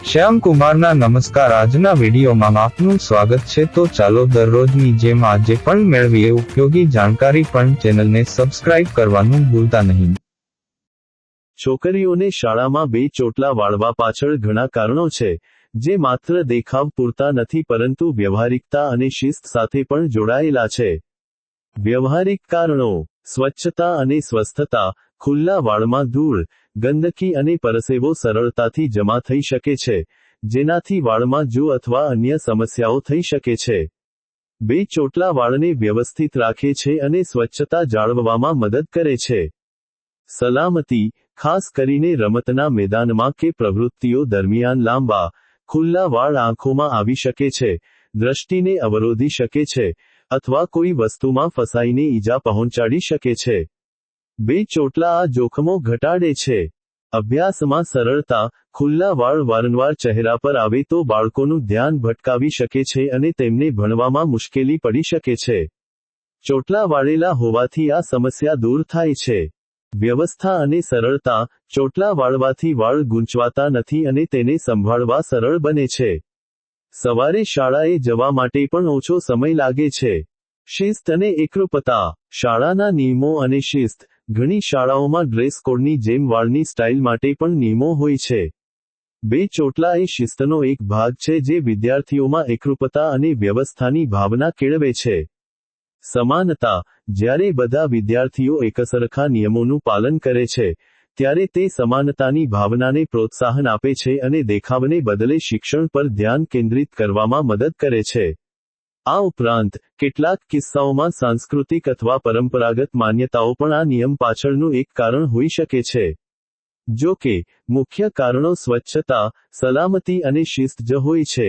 શ્યામકુમારના નમસ્કાર। આજના વિડીયોમાં આપનું સ્વાગત છે। તો ચાલો દરરોજની જેમ આજે પણ મેળવીએ ઉપયોગી જાણકારી, પણ ચેનલને સબસ્ક્રાઇબ કરવાનું ભૂલતા નહીં। છોકરીઓને શાળામાં બે ચોટલા વાળવા પાછળ ઘણા કારણો છે, જે માત્ર દેખાવ પૂરતા નથી પરંતુ વ્યવહારિકતા અને શિસ્ત સાથે પણ જોડાયેલા છે। વ્યવહારિક કારણો: સ્વચ્છતા અને સ્વસ્થતા। ખુલ્લા વાળમાં ધૂળ, ગંદકી અને પરસેવો સરળતાથી જમા થઈ શકે છે, જેનાથી વાળમાં જૂ અથવા અન્ય સમસ્યાઓ થઈ શકે છે। બે ચોટલા વાળને વ્યવસ્થિત રાખે છે અને સ્વચ્છતા જાળવવામાં મદદ કરે છે। સલામતી, ખાસ કરીને રમતના મેદાનમાં કે પ્રવૃત્તિઓ દરમિયાન લાંબા, ખુલ્લા વાળ આંખોમાં આવી શકે છે, દ્રષ્ટિને અવરોધી શકે છે, અથવા કોઈ વસ્તુમાં ફસાઈને ઈજા પહોંચાડી શકે છે। બે ચોટલા આ જોખમો ઘટાડે છે। અભ્યાસમાં સરળતા: ખુલ્લા વાળ વારંવાર ચહેરા પર આવે તો બાળકોનું ધ્યાન ભટકાવી શકે છે અને તેમને ભણવામાં મુશ્કેલી પડી શકે છે। ચોટલા વાળેલા હોવાથી આ સમસ્યા દૂર થાય છે। વ્યવસ્થા અને સરળતા: ચોટલા વાળવાથી વાળ ગૂંચવાતા નથી અને તેને સંભાળવા સરળ બને છે। સવારે શાળાએ જવા માટે પણ ઓછો સમય લાગે છે। શિસ્ત અને એકરૂપતા: શાળાના નિયમો અને શિસ્ત: ઘણી શાળાઓમાં ડ્રેસ કોડની જેમ વાળની સ્ટાઇલ માટે પણ નિયમો હોય છે। બે ચોટલા એ શિસ્તનો એક ભાગ છે જે વિદ્યાર્થીઓમાં એકરૂપતા અને વ્યવસ્થાની ભાવના કેળવે છે। સમાનતા: જ્યારે બધા વિદ્યાર્થીઓ એકસરખા નિયમોનું પાલન કરે છે, ત્યારે તે સમાનતાની ભાવનાને પ્રોત્સાહન આપે છે અને દેખાવને બદલે શિક્ષણ પર ધ્યાન કેન્દ્રિત કરવામાં મદદ કરે છે। આ ઉપરાંત, કેટલાક કિસ્સાઓમાં સાંસ્કૃતિક અથવા પરંપરાગત માન્યતાઓ પણ આ નિયમ પાછળનું એક કારણ હોઈ શકે છે। જો કે, મુખ્ય કારણો સ્વચ્છતા, સલામતી અને શિસ્ત જ હોય છે।